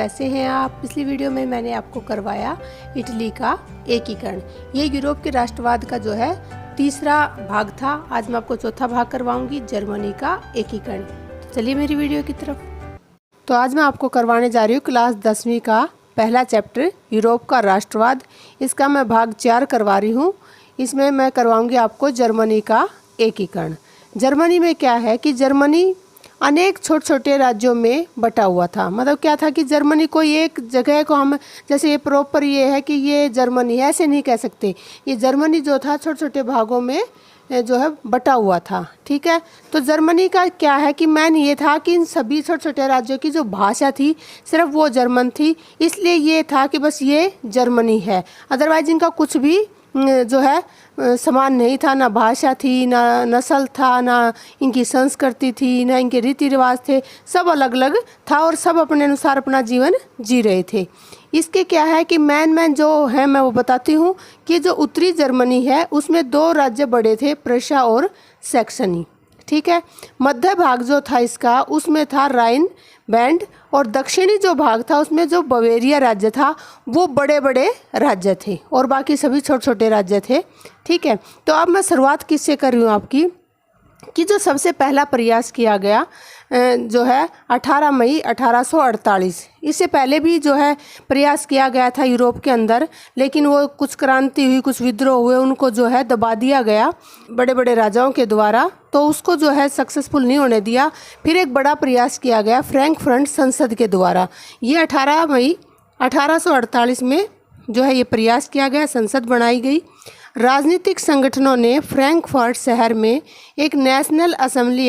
कैसे हैं आप। पिछली वीडियो में मैंने आपको करवाया इटली का एकीकरण। ये यूरोप के राष्ट्रवाद का जो है तीसरा भाग था। आज मैं आपको चौथा भाग करवाऊंगी, जर्मनी का एकीकरण। तो चलिए मेरी वीडियो की तरफ। तो आज मैं आपको करवाने जा रही हूँ क्लास 10वीं का पहला चैप्टर यूरोप का राष्ट्रवाद। इसका मैं भाग 4 करवा रही हूँ। इसमें मैं करवाऊंगी आपको जर्मनी का एकीकरण। जर्मनी में क्या है कि जर्मनी अनेक छोटे छोटे राज्यों में बटा हुआ था। मतलब क्या था कि जर्मनी कोई एक जगह को हम जैसे ये प्रॉपर ये है कि ये जर्मनी है, ऐसे नहीं कह सकते। ये जर्मनी जो था छोटे छोटे भागों में जो है बटा हुआ था। ठीक है, तो जर्मनी का क्या है कि मैन ये था कि इन सभी छोटे छोटे राज्यों की जो भाषा थी सिर्फ वो जर्मन थी, इसलिए ये था कि बस ये जर्मनी है। अदरवाइज इनका कुछ भी जो है समान नहीं था, ना भाषा थी, ना नस्ल था, ना इनकी संस्कृति थी, ना इनके रीति रिवाज थे। सब अलग अलग था और सब अपने अनुसार अपना जीवन जी रहे थे। इसके क्या है कि मैन जो है मैं वो बताती हूँ कि जो उत्तरी जर्मनी है उसमें 2 राज्य बड़े थे, प्रशा और सैक्सनी। ठीक है, मध्य भाग जो था इसका उसमें था राइन बैंड, और दक्षिणी जो भाग था उसमें जो बवेरिया राज्य था वो बड़े बड़े राज्य थे और बाकी सभी छोटे छोटे राज्य थे। ठीक है, तो अब मैं शुरुआत किससे कर रही हूँ आपकी कि जो सबसे पहला प्रयास किया गया जो है 18 मई 1848। इससे पहले भी जो है प्रयास किया गया था यूरोप के अंदर, लेकिन वो कुछ क्रांति हुई, कुछ विद्रोह हुए, उनको जो है दबा दिया गया बड़े बड़े राजाओं के द्वारा, तो उसको जो है सक्सेसफुल नहीं होने दिया। फिर एक बड़ा प्रयास किया गया फ्रैंकफर्ट संसद के द्वारा। ये 18 मई 1848 में जो है ये प्रयास किया गया, संसद बनाई गई। राजनीतिक संगठनों ने फ्रैंकफर्ट शहर में एक नेशनल असेंबली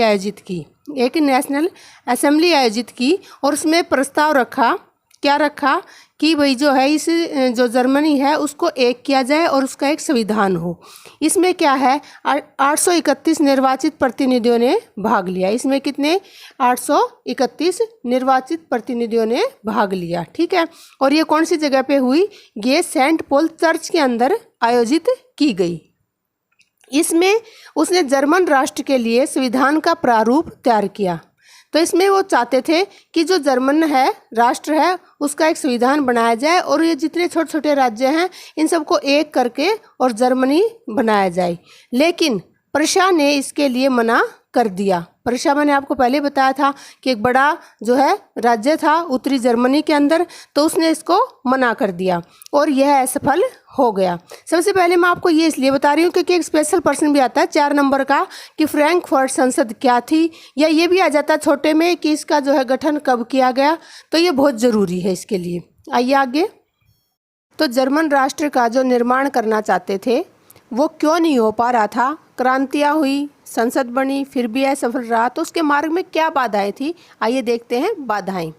आयोजित की और उसमें प्रस्ताव रखा, क्या रखा कि भाई जो है इस जो जर्मनी है उसको एक किया जाए और उसका एक संविधान हो। इसमें क्या है 831 निर्वाचित प्रतिनिधियों ने भाग लिया। इसमें कितने 831 निर्वाचित प्रतिनिधियों ने भाग लिया। ठीक है, और ये कौन सी जगह पे हुई? ये सेंट पॉल चर्च के अंदर आयोजित की गई। इसमें उसने जर्मन राष्ट्र के लिए संविधान का प्रारूप तैयार किया। तो इसमें वो चाहते थे कि जो जर्मन है राष्ट्र है उसका एक संविधान बनाया जाए और ये जितने छोटे छोटे राज्य हैं इन सबको एक करके और जर्मनी बनाया जाए। लेकिन प्रशा ने इसके लिए मना कर दिया। प्रशा मैंने आपको पहले बताया था कि एक बड़ा जो है राज्य था उत्तरी जर्मनी के अंदर, तो उसने इसको मना कर दिया और यह असफल हो गया। सबसे पहले मैं आपको ये इसलिए बता रही हूँ क्योंकि एक स्पेशल पर्सन भी आता है 4 नंबर का कि फ्रैंकफर्ट संसद क्या थी, या ये भी आ जाता है छोटे में कि इसका जो है गठन कब किया गया। तो ये बहुत ज़रूरी है इसके लिए। आइए आगे। तो जर्मन राष्ट्र का जो निर्माण करना चाहते थे वो क्यों नहीं हो पा रहा था? क्रांतियाँ हुई, संसद बनी, फिर भी असफल रहा। तो उसके मार्ग में क्या बाधाएं थी? आइए देखते हैं बाधाएं।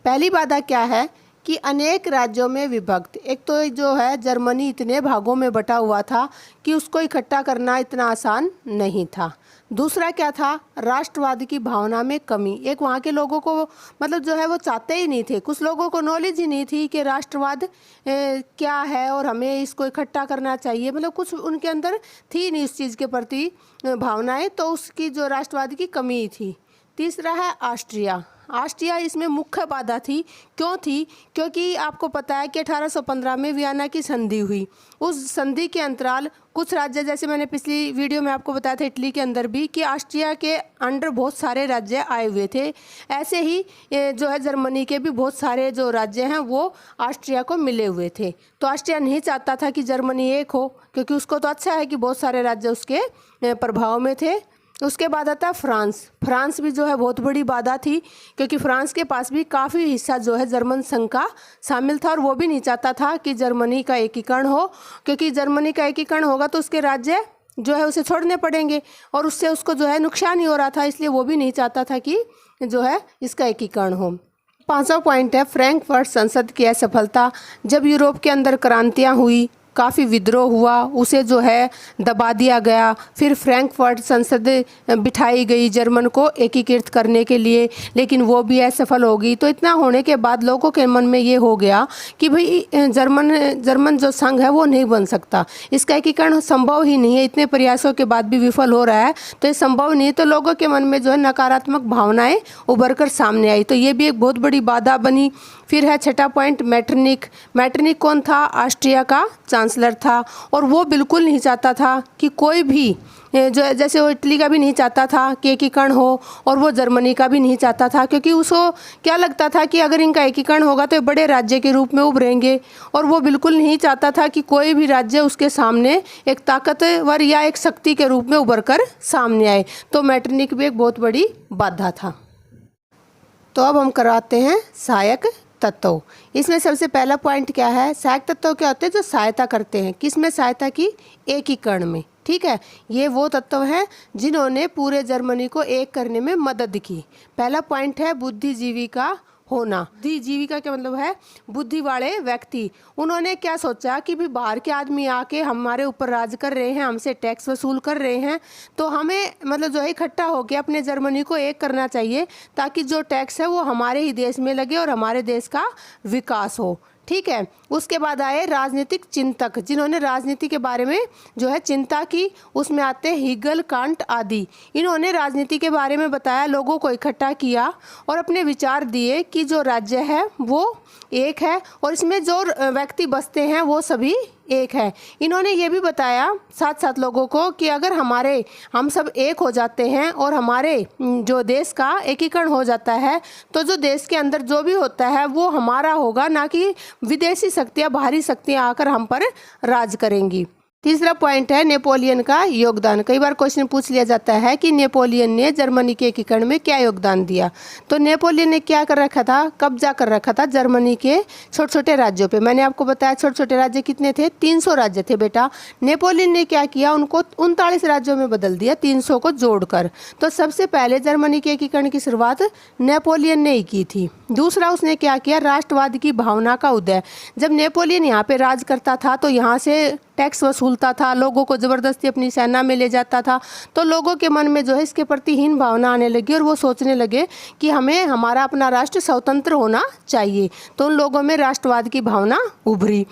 पहली बाधा क्या है कि अनेक राज्यों में विभक्त। एक तो जो है जर्मनी इतने भागों में बटा हुआ था कि उसको इकट्ठा करना इतना आसान नहीं था। दूसरा क्या था? राष्ट्रवाद की भावना में कमी। एक वहाँ के लोगों को मतलब जो है वो चाहते ही नहीं थे, कुछ लोगों को नॉलेज ही नहीं थी कि राष्ट्रवाद क्या है और हमें इसको इकट्ठा करना चाहिए। मतलब कुछ उनके अंदर थी नहीं इस चीज़ के प्रति भावनाएं, तो उसकी जो राष्ट्रवाद की कमी थी। तीसरा है ऑस्ट्रिया इसमें मुख्य बाधा थी। क्यों थी? क्योंकि आपको पता है कि 1815 में वियना की संधि हुई। उस संधि के अंतराल कुछ राज्य, जैसे मैंने पिछली वीडियो में आपको बताया था इटली के अंदर भी, कि ऑस्ट्रिया के अंडर बहुत सारे राज्य आए हुए थे। ऐसे ही जो है जर्मनी के भी बहुत सारे जो राज्य हैं वो ऑस्ट्रिया को मिले हुए थे। तो ऑस्ट्रिया नहीं चाहता था कि जर्मनी एक हो, क्योंकि उसको तो अच्छा है कि बहुत सारे राज्य उसके प्रभाव में थे। उसके बाद आता है फ्रांस भी जो है बहुत बड़ी बाधा थी, क्योंकि फ्रांस के पास भी काफ़ी हिस्सा जो है जर्मन संघ का शामिल था और वो भी नहीं चाहता था कि जर्मनी का एकीकरण हो, क्योंकि जर्मनी का एकीकरण होगा तो उसके राज्य जो है उसे छोड़ने पड़ेंगे और उससे उसको जो है नुकसान ही हो रहा था, इसलिए वो भी नहीं चाहता था कि जो है इसका एकीकरण हो। 5वां पॉइंट है फ्रैंकफर्ट संसद की असफलता। जब यूरोप के अंदर क्रांतियाँ हुई, काफ़ी विद्रोह हुआ, उसे जो है दबा दिया गया। फिर फ्रैंकफर्ट संसद बिठाई गई जर्मन को एकीकृत करने के लिए, लेकिन वो भी असफल हो गई। तो इतना होने के बाद लोगों के मन में ये हो गया कि भाई जर्मन जो संघ है वो नहीं बन सकता, इसका एकीकरण संभव ही नहीं है। इतने प्रयासों के बाद भी विफल हो रहा है तो ये संभव नहीं है। तो लोगों के मन में जो है नकारात्मक भावनाएं उभर कर सामने आई, तो ये भी एक बहुत बड़ी बाधा बनी। फिर है छठा पॉइंट मैटरनिक। मैटरनिक कौन था? ऑस्ट्रिया का चांसलर था, और वो बिल्कुल नहीं चाहता था कि कोई भी जो जैसे वो इटली का भी नहीं चाहता था कि एकीकरण हो, और वो जर्मनी का भी नहीं चाहता था, क्योंकि उसको क्या लगता था कि अगर इनका एकीकरण होगा तो ये बड़े राज्य के रूप में उभरेंगे, और वो बिल्कुल नहीं चाहता था कि कोई भी राज्य उसके सामने एक ताकतवर या एक शक्ति के रूप में उभर कर सामने आए। तो मैटरनिक भी एक बहुत बड़ी बाधा था। तो अब हम कराते हैं सहायक तत्व। इसमें सबसे पहला पॉइंट क्या है? सहायक तत्व क्या होते हैं? जो सहायता करते हैं। किस में सहायता की? एकीकरण में। ठीक है, ये वो तत्व हैं जिन्होंने पूरे जर्मनी को एक करने में मदद की। पहला पॉइंट है बुद्धिजीवी का होना। बुद्धिजीवी का क्या मतलब है? बुद्धि वाले व्यक्ति। उन्होंने क्या सोचा कि भी बाहर के आदमी आके हमारे ऊपर राज कर रहे हैं, हमसे टैक्स वसूल कर रहे हैं, तो हमें मतलब जो है इकट्ठा होकर अपने जर्मनी को एक करना चाहिए, ताकि जो टैक्स है वो हमारे ही देश में लगे और हमारे देश का विकास हो। ठीक है, उसके बाद आए राजनीतिक चिंतक, जिन्होंने राजनीति के बारे में जो है चिंता की। उसमें आते हिगल, कांट आदि। इन्होंने राजनीति के बारे में बताया, लोगों को इकट्ठा किया और अपने विचार दिए कि जो राज्य है वो एक है और इसमें जो व्यक्ति बसते हैं वो सभी एक है। इन्होंने ये भी बताया साथ साथ लोगों को कि अगर हम सब एक हो जाते हैं और हमारे जो देश का एकीकरण हो जाता है, तो जो देश के अंदर जो भी होता है वो हमारा होगा, ना कि विदेशी शक्तियाँ, बाहरी शक्तियाँ आकर हम पर राज करेंगी। तीसरा पॉइंट है नेपोलियन का योगदान। कई बार क्वेश्चन पूछ लिया जाता है कि नेपोलियन ने जर्मनी के एकीकरण में क्या योगदान दिया। तो नेपोलियन ने क्या कर रखा था? कब्जा कर रखा था जर्मनी के छोटे छोटे राज्यों पे। मैंने आपको बताया छोटे छोटे राज्य कितने थे? 300 राज्य थे बेटा। नेपोलियन ने क्या किया? उनको 39 राज्यों में बदल दिया, 300 को जोड़कर। तो सबसे पहले जर्मनी के एकीकरण की शुरुआत नेपोलियन ने ही की थी। दूसरा उसने क्या किया? राष्ट्रवाद की भावना का उदय। जब नेपोलियन यहाँ पे राज करता था तो यहाँ से टैक्स वसूलता था, लोगों को ज़बरदस्ती अपनी सेना में ले जाता था, तो लोगों के मन में जो है इसके प्रति हीन भावना आने लगी और वो सोचने लगे कि हमें हमारा अपना राष्ट्र स्वतंत्र होना चाहिए। तो उन लोगों में राष्ट्रवाद की भावना उभरी।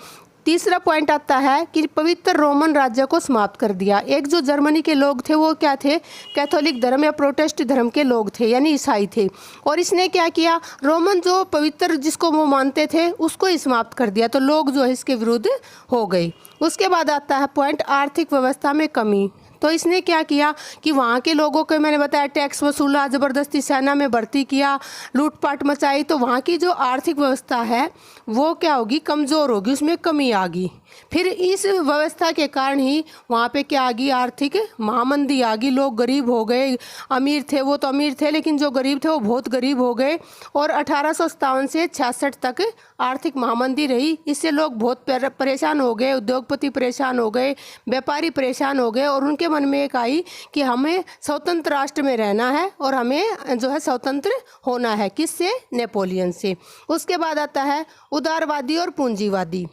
तीसरा पॉइंट आता है कि पवित्र रोमन राज्य को समाप्त कर दिया। एक जो जर्मनी के लोग थे वो क्या थे? कैथोलिक धर्म या प्रोटेस्ट धर्म के लोग थे, यानी ईसाई थे। और इसने क्या किया? रोमन जो पवित्र जिसको वो मानते थे उसको ही समाप्त कर दिया। तो लोग जो है इसके विरुद्ध हो गए। उसके बाद आता है पॉइंट आर्थिक व्यवस्था में कमी। तो इसने क्या किया कि वहाँ के लोगों को मैंने बताया टैक्स वसूला, ज़बरदस्ती सेना में भर्ती किया, लूटपाट मचाई, तो वहाँ की जो आर्थिक व्यवस्था है वो क्या होगी? कमज़ोर होगी, उसमें कमी आ गई। फिर इस व्यवस्था के कारण ही वहाँ पे क्या आ गई? आर्थिक महामंदी आ गई। लोग गरीब हो गए। अमीर थे वो तो अमीर थे, लेकिन जो गरीब थे वो बहुत गरीब हो गए। और 1857 से 66 तक आर्थिक महामंदी रही। इससे लोग बहुत परेशान हो गए, उद्योगपति परेशान हो गए, व्यापारी परेशान हो गए, और उनके मन में एक आई कि हमें स्वतंत्र राष्ट्र में रहना है और हमें जो है स्वतंत्र होना है। किससे? नेपोलियन से। उसके बाद आता है उदारवादी और पूंजीवादी।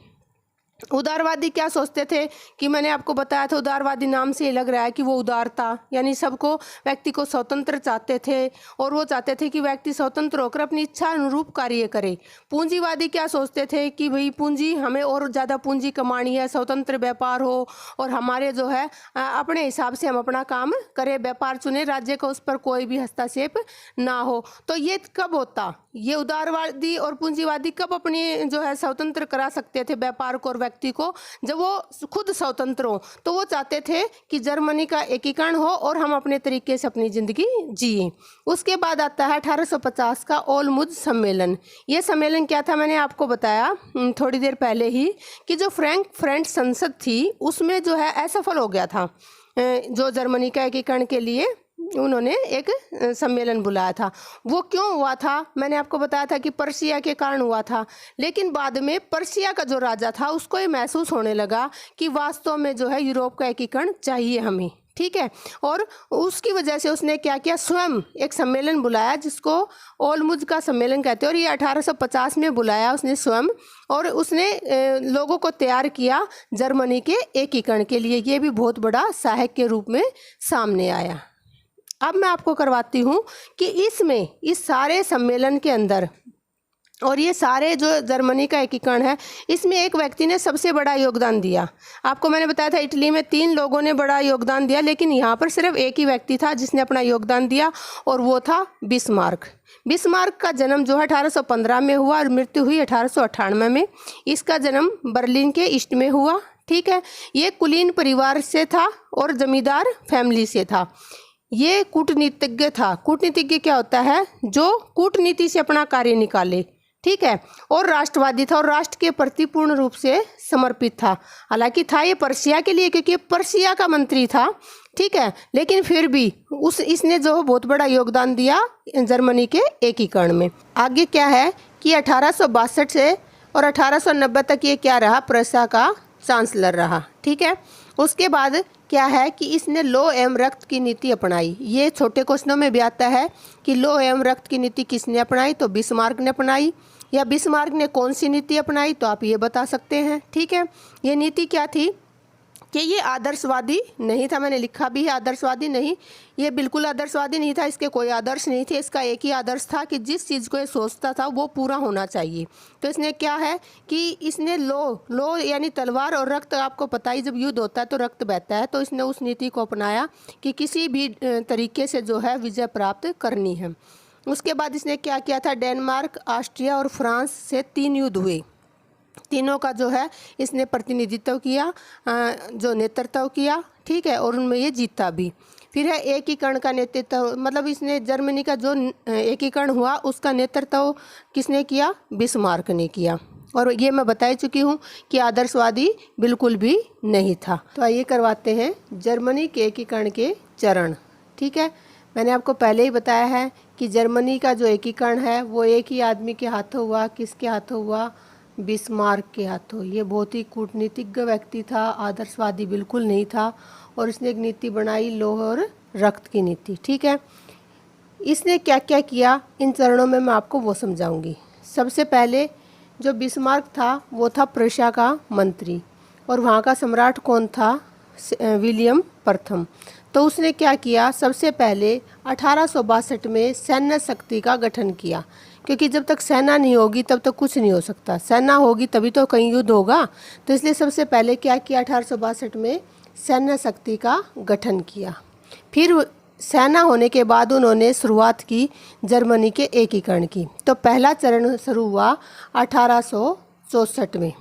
उदारवादी क्या सोचते थे कि मैंने आपको बताया था, उदारवादी नाम से लग रहा है कि वो उदारता, यानी सबको, व्यक्ति को स्वतंत्र चाहते थे और वो चाहते थे कि व्यक्ति स्वतंत्र होकर अपनी इच्छा अनुरूप कार्य करे। पूंजीवादी क्या सोचते थे कि भाई पूंजी, हमें और ज़्यादा पूंजी कमानी है, स्वतंत्र व्यापार हो और हमारे जो है अपने हिसाब से हम अपना काम करें, व्यापार चुने, राज्य का उस पर कोई भी हस्तक्षेप ना हो। तो ये कब होता? ये उदारवादी और पूंजीवादी कब अपनी जो है स्वतंत्र करा सकते थे व्यापार को और व्यक्ति को? जब वो खुद स्वतंत्र हो। तो वो चाहते थे कि जर्मनी का एकीकरण हो और हम अपने तरीके से अपनी जिंदगी जिए। उसके बाद आता है 1850 का ओलमुज सम्मेलन। ये सम्मेलन क्या था? मैंने आपको बताया थोड़ी देर पहले ही कि जो फ्रैंक संसद थी उसमें जो है असफल हो गया था। जो जर्मनी का एकीकरण के लिए उन्होंने एक सम्मेलन बुलाया था। वो क्यों हुआ था? मैंने आपको बताया था कि पर्शिया के कारण हुआ था। लेकिन बाद में पर्शिया का जो राजा था उसको ये महसूस होने लगा कि वास्तव में जो है यूरोप का एकीकरण चाहिए हमें। ठीक है, और उसकी वजह से उसने क्या किया? स्वयं एक सम्मेलन बुलाया जिसको ओलमुज का सम्मेलन कहते हैं, और ये 1850 में बुलाया उसने स्वयं, और उसने लोगों को तैयार किया जर्मनी के एकीकरण के लिए। ये भी बहुत बड़ा सहायक के रूप में सामने आया। अब मैं आपको करवाती हूँ कि इसमें इस सारे सम्मेलन के अंदर और ये सारे जो जर्मनी का एकीकरण है, इसमें एक व्यक्ति ने सबसे बड़ा योगदान दिया। आपको मैंने बताया था इटली में 3 लोगों ने बड़ा योगदान दिया, लेकिन यहाँ पर सिर्फ एक ही व्यक्ति था जिसने अपना योगदान दिया, और वो था बिस्मार्क। बिस्मार्क का जन्म जो है 1815 में हुआ और मृत्यु हुई 1898 में। इसका जन्म बर्लिन के ईस्ट में हुआ। ठीक है, ये कुलीन परिवार से था और जमींदार फैमिली से था। ये कूटनीतिज्ञ था। कूटनीतिज्ञ क्या होता है? जो कूटनीति से अपना कार्य निकाले। ठीक है, और राष्ट्रवादी था और राष्ट्र के प्रति पूर्ण रूप से समर्पित था। हालांकि था ये पर्शिया के लिए, क्योंकि पर्शिया का मंत्री था। ठीक है, लेकिन फिर भी इसने जो बहुत बड़ा योगदान दिया जर्मनी के एकीकरण में। आगे क्या है कि 1862 से और 1890 तक ये क्या रहा? प्रूसिया का चांसलर रहा। ठीक है, उसके बाद क्या है कि इसने लो एवं रक्त की नीति अपनाई। ये छोटे क्वेश्चनों में भी आता है कि लो एवं रक्त की नीति किसने अपनाई? तो बिस्मार्क ने अपनाई। या बिस्मार्क ने कौन सी नीति अपनाई? तो आप ये बता सकते हैं। ठीक है, ये नीति क्या थी कि ये आदर्शवादी नहीं था। मैंने लिखा भी है आदर्शवादी नहीं, ये बिल्कुल आदर्शवादी नहीं था। इसके कोई आदर्श नहीं थे। इसका एक ही आदर्श था कि जिस चीज़ को ये सोचता था वो पूरा होना चाहिए। तो इसने क्या है कि इसने लो यानी तलवार और रक्त, आपको पता ही जब युद्ध होता है तो रक्त बहता है। तो इसने उस नीति को अपनाया कि किसी भी तरीके से जो है विजय प्राप्त करनी है। उसके बाद इसने क्या किया था? डेनमार्क, ऑस्ट्रिया और फ्रांस से 3 युद्ध हुए। तीनों का जो है इसने प्रतिनिधित्व किया, जो नेतृत्व किया। ठीक है, और उनमें ये जीता भी। फिर है एकीकरण का नेतृत्व, मतलब इसने जर्मनी का जो एकीकरण हुआ उसका नेतृत्व किसने किया? बिस्मार्क ने किया। और ये मैं बता चुकी हूँ कि आदर्शवादी बिल्कुल भी नहीं था। तो आइए करवाते हैं जर्मनी के एकीकरण के चरण। ठीक है, मैंने आपको पहले ही बताया है कि जर्मनी का जो एकीकरण है वो एक ही आदमी के हाथों हुआ। किसके हाथों हुआ? बिस्मार्क के हाथों। ये बहुत ही कूटनीतिज्ञ व्यक्ति था, आदर्शवादी बिल्कुल नहीं था। और इसने एक नीति बनाई, लौह और रक्त की नीति। ठीक है, इसने क्या क्या किया इन चरणों में मैं आपको वो समझाऊंगी। सबसे पहले जो बिस्मार्क था वो था प्रूसिया का मंत्री, और वहाँ का सम्राट कौन था? विलियम प्रथम। तो उसने क्या किया? सबसे पहले 1862 में सैन्य शक्ति का गठन किया, क्योंकि जब तक सेना नहीं होगी तब तक कुछ नहीं हो सकता। सेना होगी तभी तो कहीं युद्ध होगा। तो इसलिए सबसे पहले क्या किया? 1862 में सैन्य शक्ति का गठन किया। फिर सेना होने के बाद उन्होंने शुरुआत की जर्मनी के एकीकरण की। तो पहला चरण शुरू हुआ 1864 में।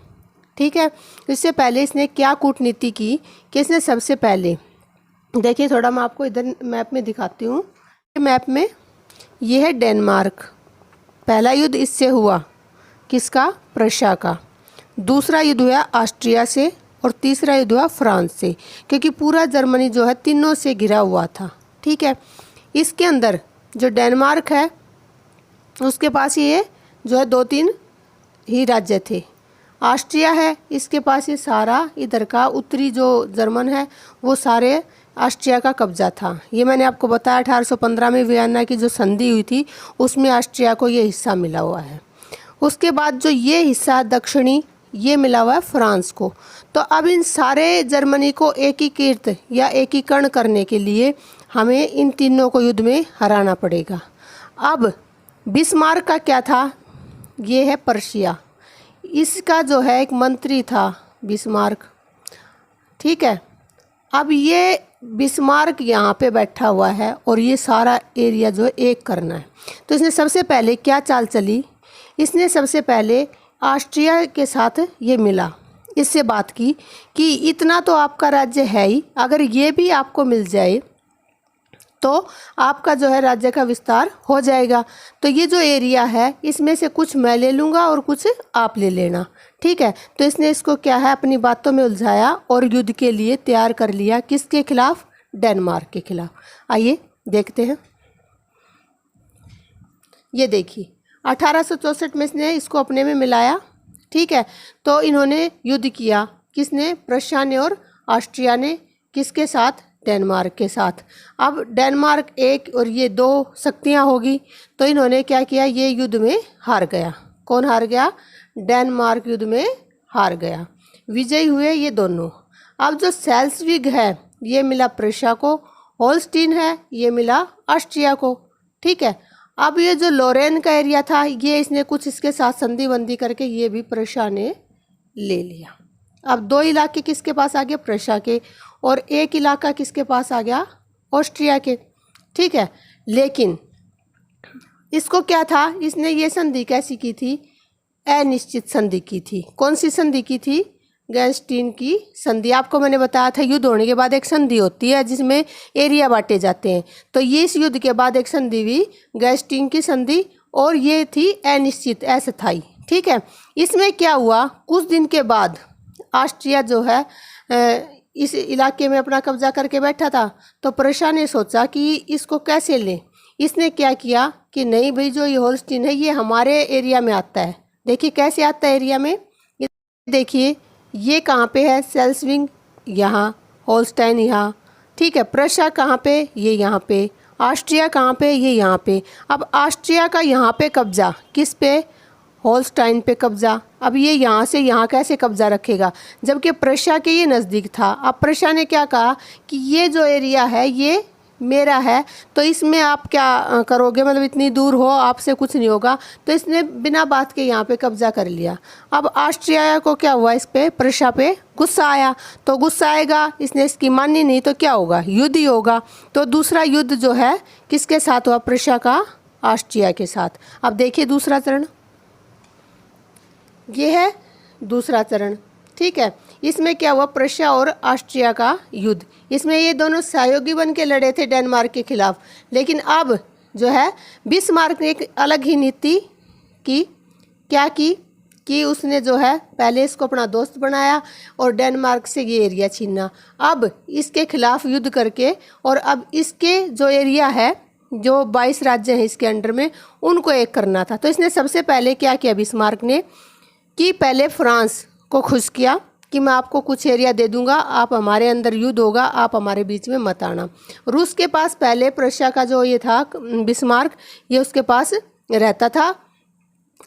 ठीक है, इससे पहले इसने क्या कूटनीति की कि इसने सबसे पहले, देखिए थोड़ा मैं आपको इधर मैप में दिखाती हूँ। मैप में ये है डेनमार्क। पहला युद्ध इससे हुआ, किसका? प्रूसिया का। दूसरा युद्ध हुआ ऑस्ट्रिया से, और तीसरा युद्ध हुआ फ्रांस से, क्योंकि पूरा जर्मनी जो है तीनों से घिरा हुआ था। ठीक है, इसके अंदर जो डेनमार्क है उसके पास ये जो है 2-3 ही राज्य थे। ऑस्ट्रिया है, इसके पास ये सारा इधर का उत्तरी जो जर्मन है वो सारे ऑस्ट्रिया का कब्जा था। ये मैंने आपको बताया 1815 में वियना की जो संधि हुई थी उसमें ऑस्ट्रिया को ये हिस्सा मिला हुआ है। उसके बाद जो ये हिस्सा दक्षिणी ये मिला हुआ है फ्रांस को। तो अब इन सारे जर्मनी को एकीकृत या एकीकरण करने के लिए हमें इन तीनों को युद्ध में हराना पड़ेगा। अब बिस्मार्क का क्या था? ये है पर्शिया। इसका जो है एक मंत्री था बिस्मार्क। ठीक है, अब ये बिस्मार्क यहाँ पे बैठा हुआ है और ये सारा एरिया जो है एक करना है। तो इसने सबसे पहले क्या चाल चली? इसने सबसे पहले ऑस्ट्रिया के साथ ये मिला, इससे बात की कि इतना तो आपका राज्य है ही, अगर ये भी आपको मिल जाए तो आपका जो है राज्य का विस्तार हो जाएगा। तो ये जो एरिया है इसमें से कुछ मैं ले लूँगा और कुछ आप ले लेना। ठीक है, तो इसने इसको क्या है अपनी बातों में उलझाया और युद्ध के लिए तैयार कर लिया। किसके खिलाफ? डेनमार्क के खिलाफ। आइए देखते हैं। ये देखिए 1864 में इसने इसको अपने में मिलाया। ठीक है, तो इन्होंने युद्ध किया। किसने? प्रूसिया ने और ऑस्ट्रिया ने। किसके साथ? डेनमार्क के साथ। अब डेनमार्क एक और ये 2 शक्तियाँ होगी, तो इन्होंने क्या किया? ये युद्ध में हार गया। कौन हार गया? डेनमार्क युद्ध में हार गया। विजयी हुए ये दोनों। अब जो सेल्सविग है ये मिला प्रूसिया को, होल्स्टीन है ये मिला ऑस्ट्रिया को। ठीक है, अब ये जो लोरेन का एरिया था, ये इसने कुछ इसके साथ संधि बंदी करके ये भी प्रशा ने ले लिया। अब 2 इलाके किसके पास आ गए? प्रशा के, और 1 इलाका किसके पास आ गया? ऑस्ट्रिया के। ठीक है, लेकिन इसको क्या था, इसने ये संधि कैसी की थी? अनिश्चित संधि की थी। कौन सी संधि की थी? गैस्टीन की संधि। आपको मैंने बताया था युद्ध होने के बाद एक संधि होती है जिसमें एरिया बांटे जाते हैं, तो ये इस युद्ध के बाद एक संधि हुई गैस्टीन की संधि, और ये थी अनिश्चित, अस्थायी। ठीक है, इसमें क्या हुआ, कुछ दिन के बाद ऑस्ट्रिया जो है इस इलाके में अपना कब्जा करके बैठा था, तो प्रशा ने सोचा कि इसको कैसे लें। इसने क्या किया कि नहीं भाई, जो ये होल्स्टीन है ये हमारे एरिया में आता है। देखिए कैसे आता है एरिया में, ये देखिए ये कहाँ पे है? सेल्सविंग यहाँ, होल्स्टाइन यहाँ। ठीक है, प्रशा कहाँ पे? ये यहाँ पे। ऑस्ट्रिया कहाँ पे? ये यहाँ पे। अब ऑस्ट्रिया का यहाँ पे कब्जा, किस पे? होल्स्टाइन पे कब्जा। अब ये यहाँ से यहाँ कैसे कब्जा रखेगा, जबकि प्रशा के ये नज़दीक था। अब प्रशा ने क्या कहा कि ये जो एरिया है ये मेरा है, तो इसमें आप क्या करोगे, मतलब इतनी दूर हो, आपसे कुछ नहीं होगा। तो इसने बिना बात के यहाँ पे कब्जा कर लिया। अब ऑस्ट्रिया को क्या हुआ, इस पे प्रशा पे गुस्सा आया। तो गुस्सा आएगा, इसने इसकी मानी नहीं तो क्या होगा? युद्ध ही होगा। तो दूसरा युद्ध जो है किसके साथ हुआ? प्रशा का ऑस्ट्रिया के साथ। अब देखिए दूसरा चरण, ये है दूसरा चरण। ठीक है, इसमें क्या हुआ? प्रशा और ऑस्ट्रिया का युद्ध। इसमें ये दोनों सहयोगी बन के लड़े थे डेनमार्क के खिलाफ, लेकिन अब जो है बिस्मार्क ने एक अलग ही नीति की। क्या की कि उसने जो है पहले इसको अपना दोस्त बनाया और डेनमार्क से ये एरिया छीना। अब इसके खिलाफ युद्ध करके, और अब इसके जो एरिया है, जो 22 राज्य हैं इसके अंडर में, उनको एक करना था। तो इसने सबसे पहले क्या किया बिस्मार्क ने, कि पहले फ्रांस को खुश किया कि मैं आपको कुछ एरिया दे दूंगा, आप हमारे अंदर युद्ध होगा, आप हमारे बीच में मत आना। रूस के पास पहले प्रशा का जो ये था बिस्मार्क, ये उसके पास रहता था,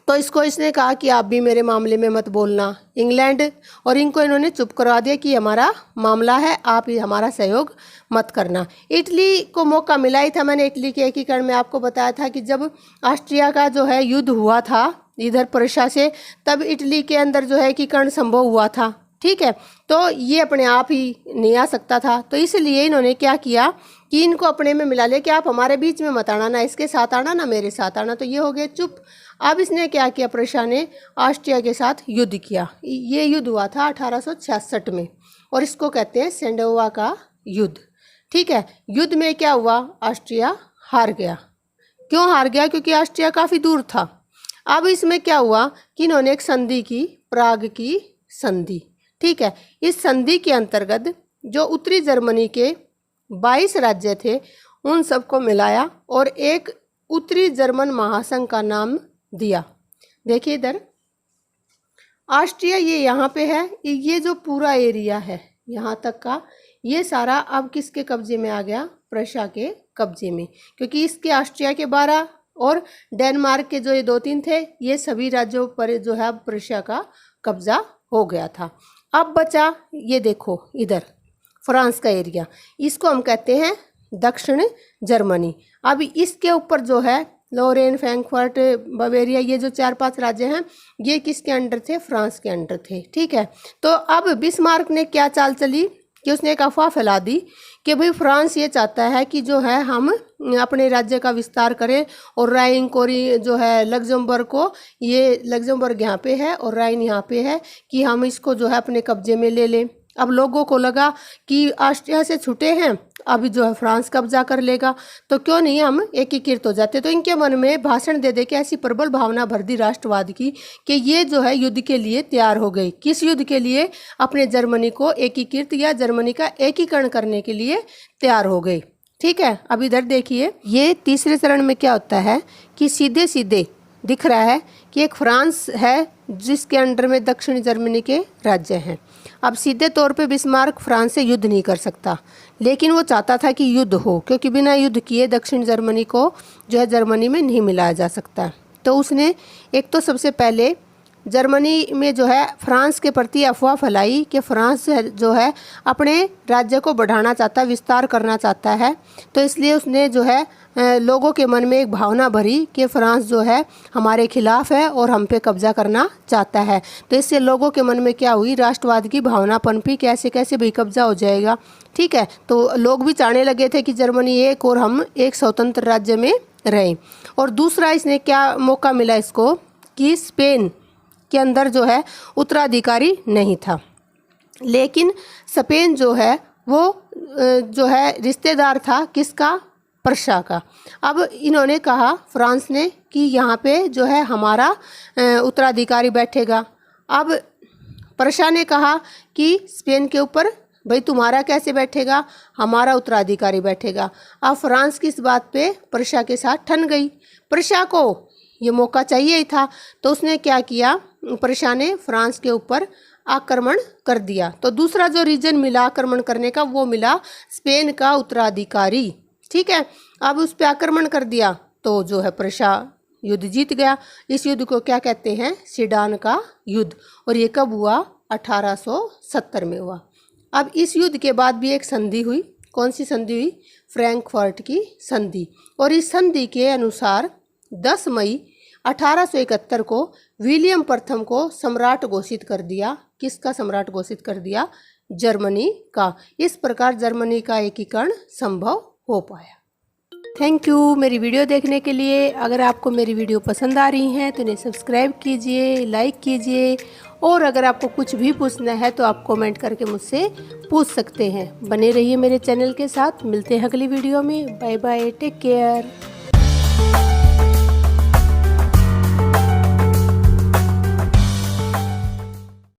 तो इसने कहा कि आप भी मेरे मामले में मत बोलना। इंग्लैंड और इनको इन्होंने चुप करवा दिया कि हमारा मामला है, आप ही हमारा सहयोग मत करना। इटली को मौका मिला ही था। मैंने इटली के एकीकरण में आपको बताया था कि जब ऑस्ट्रिया का जो है युद्ध हुआ था इधर प्रशा से, तब इटली के अंदर जो है एकीकरण संभव हुआ था। ठीक है, तो ये अपने आप ही नहीं आ सकता था, तो इसलिए इन्होंने क्या किया कि इनको अपने में मिला लिया कि आप हमारे बीच में मत आना, ना इसके साथ आना ना मेरे साथ आना। तो ये हो गए चुप। अब इसने क्या किया, प्रशा ने ऑस्ट्रिया के साथ युद्ध किया। ये युद्ध हुआ था 1866 में, और इसको कहते हैं सेंडोवा का युद्ध। ठीक है, युद्ध में क्या हुआ, ऑस्ट्रिया हार गया। क्यों हार गया? क्योंकि ऑस्ट्रिया काफ़ी दूर था। अब इसमें क्या हुआ कि इन्होंने एक संधि की, प्राग की संधि। ठीक है, इस संधि के अंतर्गत जो उत्तरी जर्मनी के 22 राज्य थे उन सबको मिलाया और एक उत्तरी जर्मन महासंघ का नाम दिया। देखिए इधर ऑस्ट्रिया ये यहाँ पे है, ये जो पूरा एरिया है यहाँ तक का, ये सारा अब किसके कब्जे में आ गया? प्रशा के कब्जे में, क्योंकि इसके ऑस्ट्रिया के 12 और डेनमार्क के जो ये 2-3 थे, ये सभी राज्यों पर जो है प्रशा का कब्जा हो गया था। अब बचा ये देखो इधर फ्रांस का एरिया, इसको हम कहते हैं दक्षिण जर्मनी। अब इसके ऊपर जो है लोरेन, फ्रैंकफर्ट, बवेरिया, ये जो 4-5 राज्य हैं, ये किसके अंडर थे? फ्रांस के अंडर थे। ठीक है, तो अब बिस्मार्क ने क्या चाल चली कि उसने एक अफवाह फैला दी कि भाई फ्रांस ये चाहता है कि जो है हम अपने राज्य का विस्तार करें, और राइन कोरी जो है लग्जमबर्ग को, ये लग्जमबर्ग यहाँ पे है और राइन यहाँ पे है, कि हम इसको जो है अपने कब्जे में ले लें। अब लोगों को लगा कि ऑस्ट्रिया से छूटे हैं, अभी जो है फ्रांस कब्जा कर लेगा, तो क्यों नहीं हम एकीकृत हो जाते। तो इनके मन में भाषण दे दे के ऐसी प्रबल भावना भर दी राष्ट्रवाद की कि ये जो है युद्ध के लिए तैयार हो गई। किस युद्ध के लिए? अपने जर्मनी को एकीकृत या जर्मनी का एकीकरण करने के लिए तैयार हो गई। ठीक है, अब इधर देखिए, ये तीसरे चरण में क्या होता है कि सीधे सीधे दिख रहा है कि एक फ्रांस है जिसके अंडर में दक्षिण जर्मनी के राज्य हैं। अब सीधे तौर पे बिस्मार्क फ्रांस से युद्ध नहीं कर सकता, लेकिन वो चाहता था कि युद्ध हो, क्योंकि बिना युद्ध किए दक्षिण जर्मनी को जो है जर्मनी में नहीं मिलाया जा सकता। तो उसने एक तो सबसे पहले जर्मनी में जो है फ्रांस के प्रति अफवाह फैलाई कि फ्रांस जो है अपने राज्य को बढ़ाना चाहता है, विस्तार करना चाहता है। तो इसलिए उसने जो है लोगों के मन में एक भावना भरी कि फ्रांस जो है हमारे खिलाफ है और हम पे कब्जा करना चाहता है। तो इससे लोगों के मन में क्या हुई, राष्ट्रवाद की भावना पनपी, कैसे कैसे भी कब्जा हो जाएगा। ठीक है, तो लोग भी चाहने लगे थे कि जर्मनी एक और हम एक स्वतंत्र राज्य में रहें। और दूसरा इसने क्या मौका मिला इसको कि स्पेन के अंदर जो है उत्तराधिकारी नहीं था, लेकिन स्पेन जो है वो जो है रिश्तेदार था किसका, प्रशा का। अब इन्होंने कहा फ्रांस ने कि यहाँ पे जो है हमारा उत्तराधिकारी बैठेगा। अब प्रशा ने कहा कि स्पेन के ऊपर भाई तुम्हारा कैसे बैठेगा, हमारा उत्तराधिकारी बैठेगा। अब फ्रांस की इस बात पे प्रशा के साथ ठन गई। प्रशा को ये मौका चाहिए ही था, तो उसने क्या किया, प्रशा ने फ्रांस के ऊपर आक्रमण कर दिया। तो दूसरा जो रीजन मिला आक्रमण करने का वो मिला स्पेन का उत्तराधिकारी। ठीक है, अब उस पर आक्रमण कर दिया तो जो है प्रशा युद्ध जीत गया। इस युद्ध को क्या कहते हैं, सीडान का युद्ध। और ये कब हुआ, 1870 में हुआ। अब इस युद्ध के बाद भी एक संधि हुई। कौन सी संधि हुई, फ्रैंकफर्ट की संधि। और इस संधि के अनुसार 10 मई 1871 को विलियम प्रथम को सम्राट घोषित कर दिया। किसका सम्राट घोषित कर दिया, जर्मनी का। इस प्रकार जर्मनी का एकीकरण संभव हो पाया। थैंक यू मेरी वीडियो देखने के लिए। अगर आपको मेरी वीडियो पसंद आ रही हैं तो इन्हें सब्सक्राइब कीजिए, लाइक कीजिए, और अगर आपको कुछ भी पूछना है तो आप कमेंट करके मुझसे पूछ सकते हैं। बने रहिए मेरे चैनल के साथ। मिलते हैं अगली वीडियो में। Bye bye, take care.